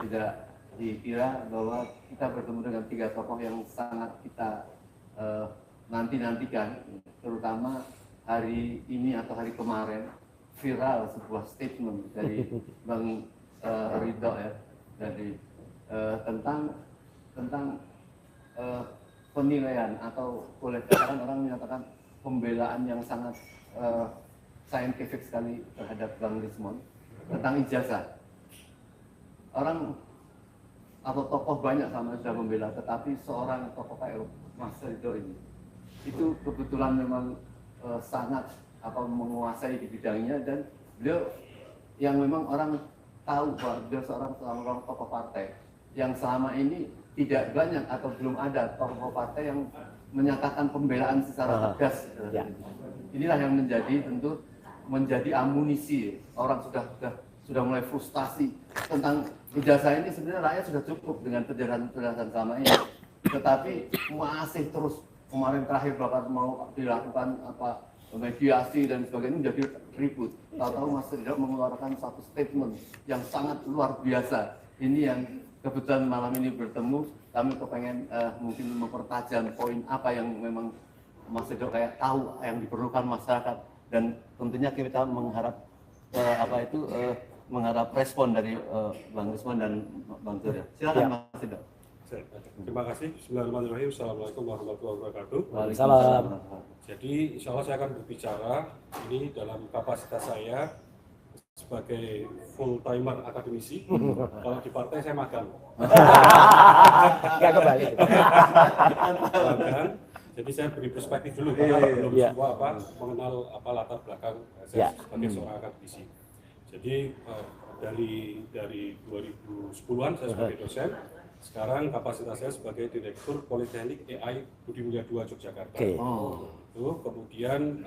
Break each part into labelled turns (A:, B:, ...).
A: tidak dikira bahwa kita bertemu dengan tiga tokoh yang sangat kita nanti-nantikan, terutama hari ini atau hari kemarin viral sebuah statement dari Bang Ridho ya, dari tentang penilaian atau boleh katakan orang menyatakan pembelaan yang sangat scientific sekali terhadap Bang Rismond tentang ijazah. Orang atau tokoh banyak sama sudah membela, tetapi seorang tokoh kayak Mas Ridho ini itu kebetulan memang sangat menguasai di bidangnya, dan beliau yang memang orang tahu bahwa beliau seorang tokoh partai yang selama ini tidak banyak atau belum ada tokoh partai yang menyatakan pembelaan secara tegas. Inilah yang menjadi amunisi orang sudah mulai frustasi tentang ijazah ini. Sebenarnya rakyat sudah cukup dengan penjelasan selama ini, tetapi masih terus. Kemarin terakhir bahkan mau dilakukan mediasi dan sebagainya, menjadi ribut. Tahu-tahu Mas Ridho mengeluarkan satu statement yang sangat luar biasa. Ini yang kebetulan malam ini bertemu, kami kepengen mungkin mempertajam poin apa yang memang Mas Ridho kayak tahu yang diperlukan masyarakat, dan tentunya kita mengharap mengharap respon dari Bang Rismond dan Bang Surya. Silakan Mas Ridho.
B: Terima kasih. Bismillahirrahmanirrahim. Assalamualaikum warahmatullahi wabarakatuh.
A: Waalaikumsalam.
B: Jadi insya Allah saya akan berbicara ini dalam kapasitas saya sebagai full timer akademisi. Kalau di partai saya magang.
C: Nggak kebalik.
B: Magang. Jadi saya beri perspektif dulu karena belum semua mengenal latar belakang saya sebagai seorang akademisi. Jadi dari 2010-an saya sebagai dosen. Sekarang kapasitas saya sebagai Direktur Politeknik AI Budi Mulia II Yogyakarta. Itu kemudian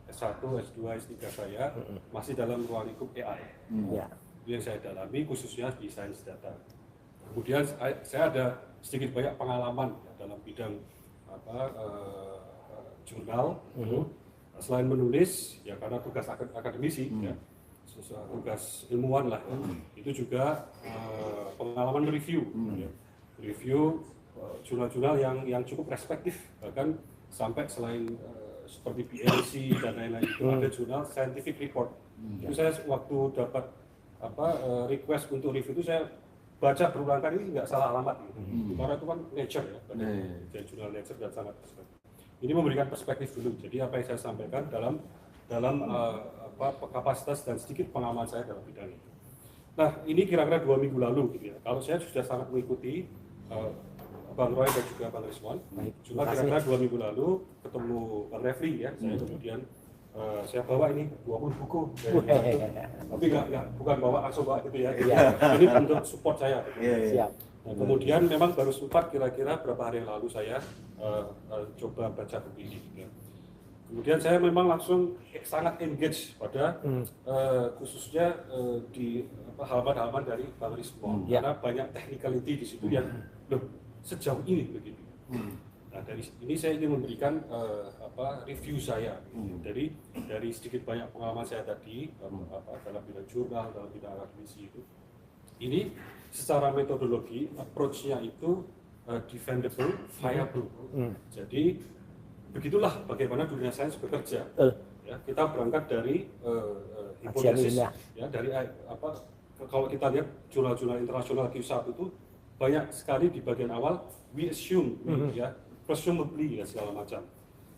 B: S1, S2, S3 saya masih dalam ruang lingkup AI. Itu yang saya dalami khususnya di sains data. Kemudian saya ada sedikit banyak pengalaman dalam bidang jurnal. Selain menulis, ya karena tugas akademisi, ya, tugas ilmuwan lah, itu juga pengalaman mereview, review jurnal-jurnal yang cukup respektif, bahkan sampai selain seperti PLC dan lain-lain itu ada jurnal scientific report. Itu saya waktu dapat request untuk review itu saya baca berulang kali, ini nggak salah alamat gitu. Karena itu kan Nature ya, jadi jurnal Nature dan sangat respektif. Ini memberikan perspektif dulu. Jadi apa yang saya sampaikan dalam kapasitas dan sedikit pengalaman saya dalam bidang itu. Nah, ini kira-kira 2 minggu lalu gitu ya. Kalau saya sudah sangat mengikuti Bang Roy dan juga Bang Rismond. Cuma kira-kira 2 minggu lalu ketemu Bang Refli ya, saya kemudian saya bawa ini 20 buku tapi bukan bawa langsung bawa gitu ya. Ini untuk support saya. Nah, kemudian memang baru sempat kira-kira berapa hari yang lalu saya coba baca buku ini gitu ya. Kemudian saya memang langsung sangat engage pada khususnya di halaman-halaman dari Bang Rismond, karena banyak technicality di situ yang sejauh ini begitu. Nah, dari ini saya ingin memberikan review saya dari sedikit banyak pengalaman saya tadi dalam bidang jurnal, dalam bidang akademisi itu. Ini secara metodologi approach-nya itu defendable, viable. Jadi begitulah bagaimana dunia sains bekerja. Ya, kita berangkat dari hipotesis, ya, dari kalau kita lihat jurnal-jurnal internasional Q1 itu banyak sekali di bagian awal we assume, ya, presumably ya segala macam.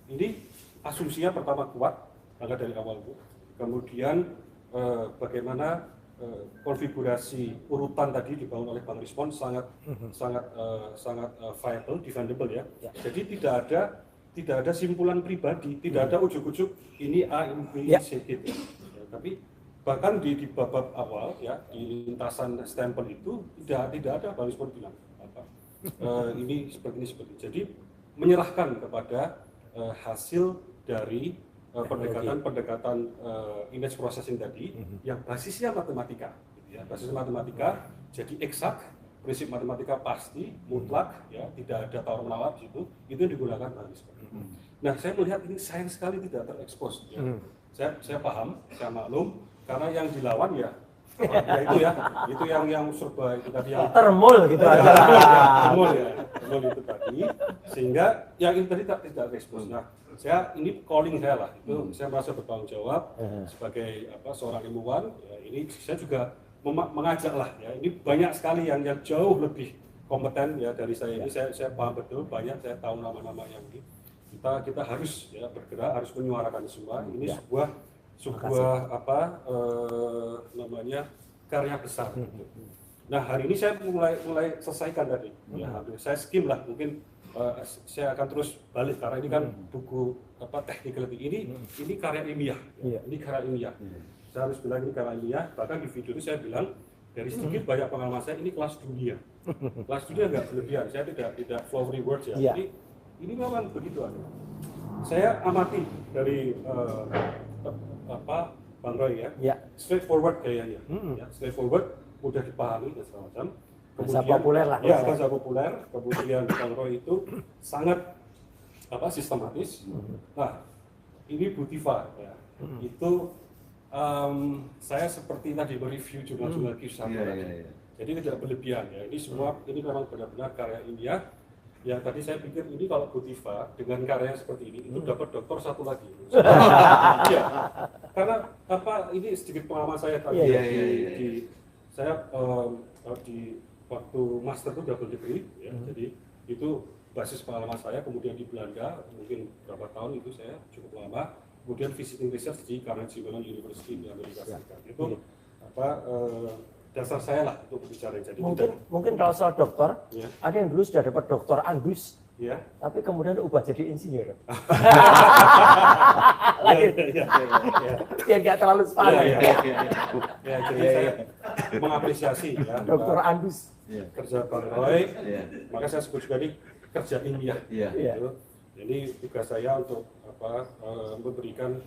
B: Ini asumsinya pertama kuat, berangkat dari awal itu. Kemudian bagaimana konfigurasi urutan tadi dibangun oleh Bang Rismond sangat viable, defendable ya. Jadi tidak ada simpulan pribadi, tidak ada ujuk-ujuk ini A, ini B, ini C gitu. Ya, tapi bahkan di bab awal ya di lintasan stempel itu tidak ada Bang Rismond bilang ini seperti ini. Jadi menyerahkan kepada hasil dari pendekatan image processing tadi yang basisnya matematika, gitu ya. Basis matematika jadi eksak, prinsip matematika pasti mutlak, ya, tidak ada tawar menawar di situ, itu yang digunakan Bang Rismond. Nah, saya melihat ini sayang sekali tidak terekspos. Ya. Saya paham, saya maklum, karena yang dilawan ya Ya, itu yang serba itu tadi yang
C: Termul gitu aja.
B: termul itu tadi, sehingga yang itu tadi tidak respons. Nah, ini calling saya lah, itu saya merasa bertanggung jawab sebagai seorang ilmuwan. Ya, ini saya juga mengajak lah, ya ini banyak sekali yang jauh lebih kompeten ya dari saya ini. Saya paham betul, banyak saya tahu nama-nama yang ini. Kita harus ya bergerak, harus menyuarakan semua. Ini sebuah namanya karya besar. Nah, hari ini saya mulai selesaikan tadi. Ya, saya skim lah, mungkin saya akan terus balik karena ini kan buku technicality ini karya ilmiah. Ya. Ini karya ilmiah. Saya harus bilang ini karya ilmiah. Bahkan di video itu saya bilang dari sedikit banyak pengalaman saya ini kelas dunia. Kelas dunia nggak berlebihan. Saya tidak flowery words ya. Jadi ini memang begitu. Saya amati dari Bang Roy ya, straightforward gayanya, ya, straightforward, mudah dipahami dan segala macam.
C: Bahasa populer lah.
B: Ya, bahasa populer. Kemudian Bang Roy itu sangat sistematis. Nah, ini Bu Tiva ya, itu saya seperti tadi mereview jurnal-jurnal kisah. Jadi tidak berlebihan ya. Ini semua ini memang benar-benar karya ilmiah. Yang tadi saya pikir ini kalau Bu Tiva dengan karya seperti ini itu dapat doktor satu lagi. Iya. Karena ini sedikit pengalaman saya tadi saya di waktu master itu double degree ya. Jadi itu basis pengalaman saya, kemudian di Belanda mungkin berapa tahun itu saya cukup lama, kemudian visiting research di Carnegie Mellon University di Amerika Serikat. Itu dasar saya lah untuk berbicara. Jadi
C: mungkin kalau soal dokter, ada yang dulu sudah dapat doktor Andus, tapi kemudian ubah jadi insinyur. Biar nggak terlalu sepadan.
B: Jadi saya mengapresiasi ya
C: dokter Andus
B: kerja Bang Roy, maka saya sebut juga ini kerja ilmiah. Jadi tugas saya untuk memberikan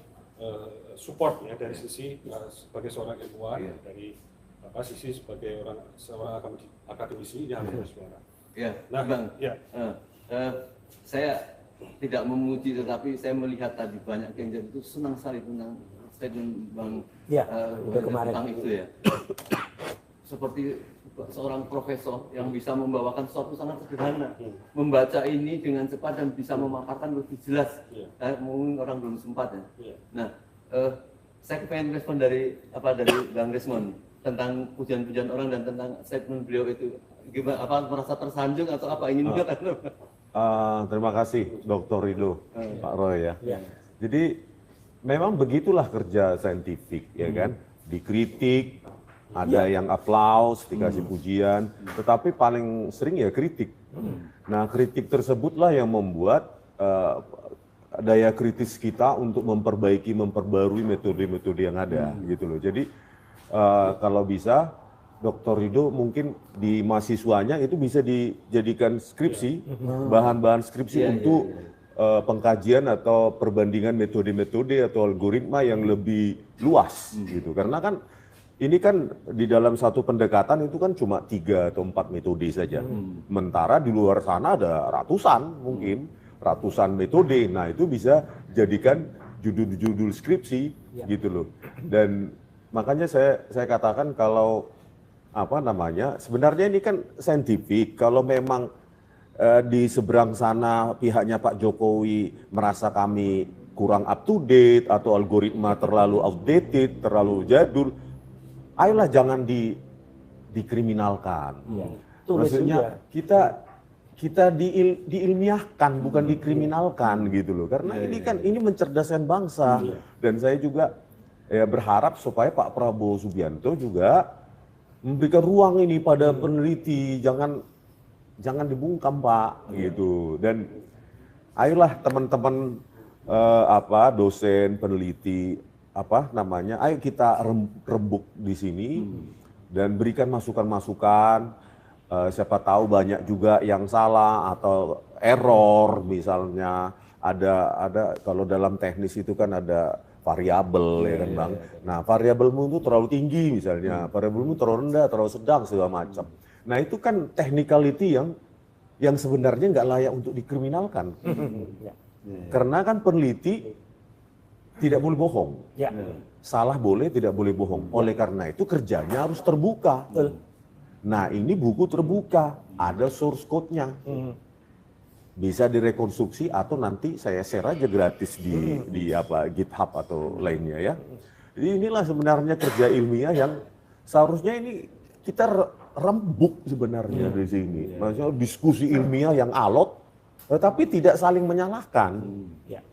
B: support ya dari sisi sebagai seorang ilmuwan, dari sisi sebagai seorang akademisi yang bersuara.
A: Nah, Bang, saya tidak memuji, tetapi saya melihat tadi banyak yang jadi itu senang sekali tentang statement Bang tentang itu ya. Seperti seorang profesor yang bisa membawakan sesuatu sangat sederhana, membaca ini dengan cepat dan bisa memaparkan lebih jelas. Mungkin orang belum sempat ya. Nah, saya pengen respon dari Bang Resmond tentang pujian-pujian orang dan tentang statement beliau itu, gimana, merasa tersanjung atau apa, ingin katakan?
D: Terima kasih Dr. Rido, Pak Roy ya. Jadi memang begitulah kerja saintifik ya kan, dikritik, ada yang aplaus, dikasih pujian, tetapi paling sering ya kritik. Nah, kritik tersebutlah yang membuat daya kritis kita untuk memperbarui metode-metode yang ada gitu loh. Jadi kalau bisa Dr. Rido mungkin di mahasiswanya itu bisa dijadikan skripsi, bahan-bahan skripsi untuk pengkajian atau perbandingan metode-metode atau algoritma yang lebih luas gitu. Karena kan ini kan di dalam satu pendekatan itu kan cuma 3 atau 4 metode saja. Sementara di luar sana ada ratusan metode. Nah, itu bisa jadikan judul-judul skripsi gitu loh. Dan makanya saya katakan kalau sebenarnya ini kan saintifik. Kalau memang di seberang sana pihaknya Pak Jokowi merasa kami kurang up to date atau algoritma terlalu outdated, terlalu jadul, ayolah jangan dikriminalkan. Maksudnya kita diilmiahkan, bukan dikriminalkan gitu loh. Karena ini mencerdaskan bangsa. Dan saya juga berharap supaya Pak Prabowo Subianto juga memberikan ruang ini pada peneliti, jangan dibungkam Pak gitu. Dan ayolah teman-teman dosen, peneliti, ayo kita rembuk di sini dan berikan masukan-masukan. Siapa tahu banyak juga yang salah atau error, misalnya ada kalau dalam teknis itu kan ada variabel ya kan Bang. Nah, variabelmu itu terlalu tinggi misalnya, variabelmu terlalu rendah, terlalu sedang, segala macam. Nah, itu kan technicality yang sebenarnya nggak layak untuk dikriminalkan. Karena kan peneliti tidak boleh bohong.
C: Ya.
D: Salah boleh, tidak boleh bohong. Oleh karena itu kerjanya harus terbuka.
C: Betul.
D: Nah, ini buku terbuka, ada source code-nya. Bisa direkonstruksi atau nanti saya share aja gratis di GitHub atau lainnya ya. Jadi inilah sebenarnya kerja ilmiah yang seharusnya ini kita rembuk sebenarnya di sini. Maksudnya diskusi ilmiah yang alot, tetapi tidak saling menyalahkan.
C: Ya.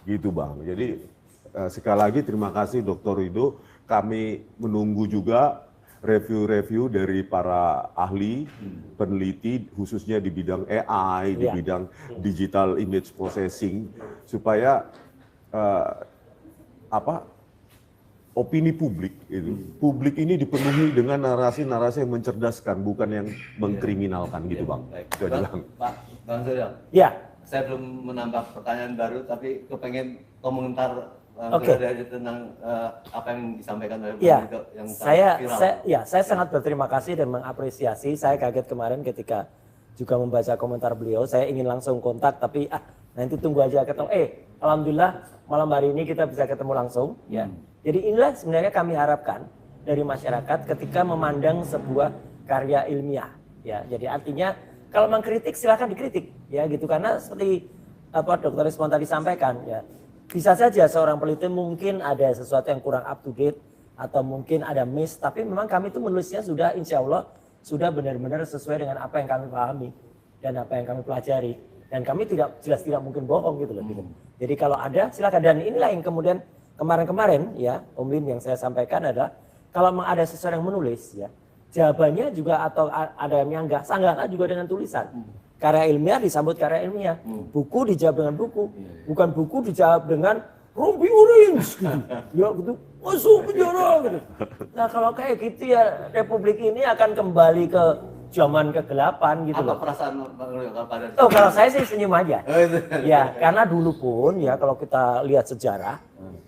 D: Gitu Bang. Jadi sekali lagi terima kasih Dr. Rido. Kami menunggu juga review-review dari para ahli, peneliti khususnya di bidang AI, di bidang digital image processing, supaya opini publik ini dipenuhi dengan narasi-narasi yang mencerdaskan, bukan yang mengkriminalkan gitu Bang. Itu aja, Bang.
A: Pak Bang Suryo.
C: Ya.
A: Saya belum menambah pertanyaan baru, tapi kepengen komentar tentang apa yang disampaikan oleh
C: Ya,
A: Bang Rido yang
C: saya sangat berterima kasih dan mengapresiasi. Saya kaget kemarin ketika juga membaca komentar beliau. Saya ingin langsung kontak, tapi nanti tunggu aja ketemu. Alhamdulillah malam hari ini kita bisa ketemu langsung. Ya, jadi inilah sebenarnya kami harapkan dari masyarakat ketika memandang sebuah karya ilmiah. Ya, jadi artinya kalau mengkritik silakan dikritik, ya gitu, karena seperti Dr. Rizwan tadi sampaikan, ya. Bisa saja seorang peneliti mungkin ada sesuatu yang kurang up to date atau mungkin ada miss, tapi memang kami itu menulisnya sudah insya Allah sudah benar-benar sesuai dengan apa yang kami pahami dan apa yang kami pelajari, dan kami jelas tidak mungkin bohong gitu loh. Gitu. Jadi kalau ada silakan, dan inilah yang kemudian kemarin-kemarin ya Om Lim yang saya sampaikan adalah kalau memang ada seseorang yang menulis ya jawabannya juga atau ada yang enggak sanggahkan juga dengan tulisan. Karya ilmiah disambut karya ilmiah, buku dijawab dengan buku, bukan buku dijawab dengan rompi orange gitu. Ya gitu, masuk penjara gitu. Nah kalau kayak gitu ya Republik ini akan kembali ke zaman kegelapan gitu.
A: Apa
C: loh.
A: perasaan Bang Rido pada
C: Kalau saya sih senyum aja. Ya, karena dulu pun ya kalau kita lihat sejarah,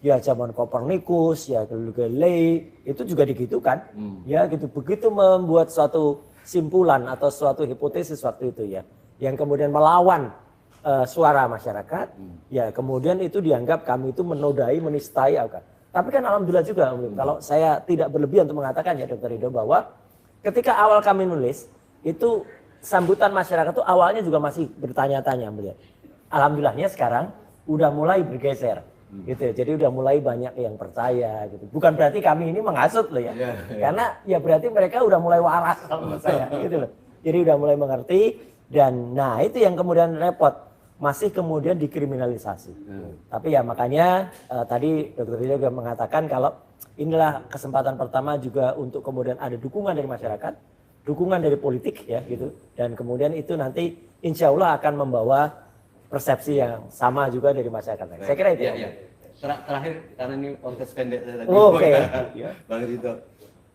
C: ya zaman Kopernikus, ya Galilei itu juga digitukan. Ya gitu, begitu membuat suatu simpulan atau suatu hipotesis waktu itu ya, yang kemudian melawan suara masyarakat, ya kemudian itu dianggap kami itu menodai, menistai. Tapi kan alhamdulillah juga, kalau saya tidak berlebihan untuk mengatakan ya Dr. Rido bahwa ketika awal kami nulis itu sambutan masyarakat itu awalnya juga masih bertanya-tanya melihat. Alhamdulillahnya sekarang udah mulai bergeser. Gitu ya. Jadi udah mulai banyak yang percaya gitu. Bukan berarti kami ini menghasut loh ya. Karena ya berarti mereka udah mulai waras sama saya gitu loh. Jadi udah mulai mengerti, dan nah itu yang kemudian repot, masih kemudian dikriminalisasi. Tapi ya makanya tadi Dr. Rido juga mengatakan kalau inilah kesempatan pertama juga untuk kemudian ada dukungan dari masyarakat, dukungan dari politik ya gitu, dan kemudian itu nanti insya Allah akan membawa persepsi yang sama juga dari masyarakat. Saya kira itu.
A: Ya. Terakhir karena ini podcast pendek saya tadi.
C: Oke.
A: Bang Rido,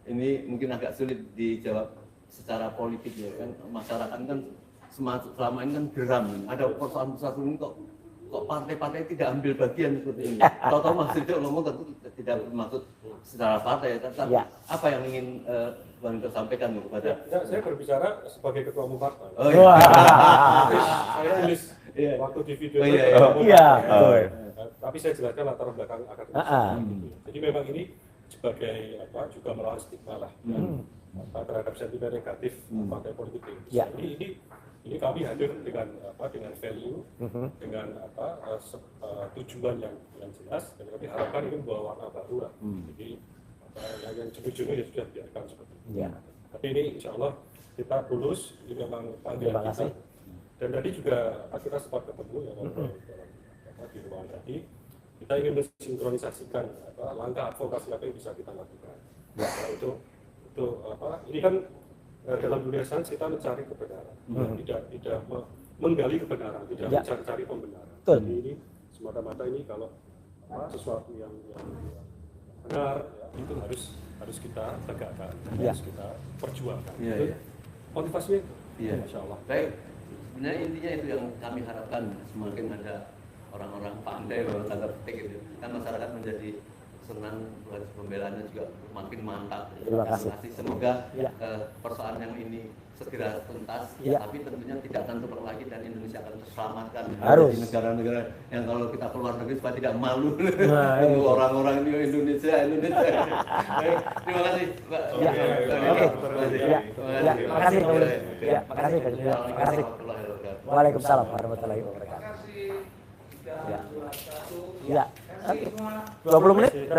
A: ini mungkin agak sulit dijawab secara politik ya kan, masyarakat kan selama ini kan geram, ada persoalan-persoalan ini kok partai-partai tidak ambil bagian seperti ini. Tahu-tahu Mas Rido ngomong tentu tidak bermaksud secara partai, tapi apa yang ingin Bang Rido sampaikan kepada?
B: Ya, saya berbicara sebagai ketua umum partai. Saya tulis waktu di video tapi saya jelaskan latar belakang akademis. Jadi memang ini sebagai juga melawan stigma lah terhadap sentimen negatif partai politik. Jadi ini kami hadir dengan value, dengan tujuan yang jelas, dan kami harapkan ini membawa warna baru lah. Jadi yang jenuh-jenuh ya sudah biarkan seperti itu. Tapi ini insya Allah kita tulus, ini memang panggilan kita. Dan tadi juga kita sempat ketemu ya di ruangan tadi, kita ingin mensinkronisasikan langkah advokasi apa yang bisa kita lakukan. Itu ini kan dalam dunia sains kita mencari kebenaran, tidak menggali kebenaran, tidak mencari pembenaran. Jadi ini semata-mata ini kalau sesuatu yang benar itu harus kita tegakkan, harus kita perjuangkan. Motivasinya Insya Allah.
A: Baik, sebenarnya intinya itu yang kami harapkan, semakin ada orang-orang pandai dalam tanda petik itu, kan masyarakat menjadi senang garis pembelaannya juga makin mantap.
C: Terima kasih.
A: Semoga
C: Ya.
A: persoalan yang ini segera tuntas,
C: Ya.
A: tapi tentunya tidak akan terulang lagi dan Indonesia akan terselamatkan
C: Harus.
A: di negara-negara yang kalau kita keluar negeri supaya tidak malu
C: Nah,
A: dengan
C: itu.
A: orang-orang ini Indonesia. Baik, terima kasih Pak.
C: Ya. Oke. Ya. Ya. Makasih Pak Uli.
A: Ya.
C: Ya. Makasih. Ya. Makasih.
A: Warahmatullahi wabarakatuh.
C: Waalaikumsalam warahmatullahi wabarakatuh. Ya. Ya. Oke. 20 menit.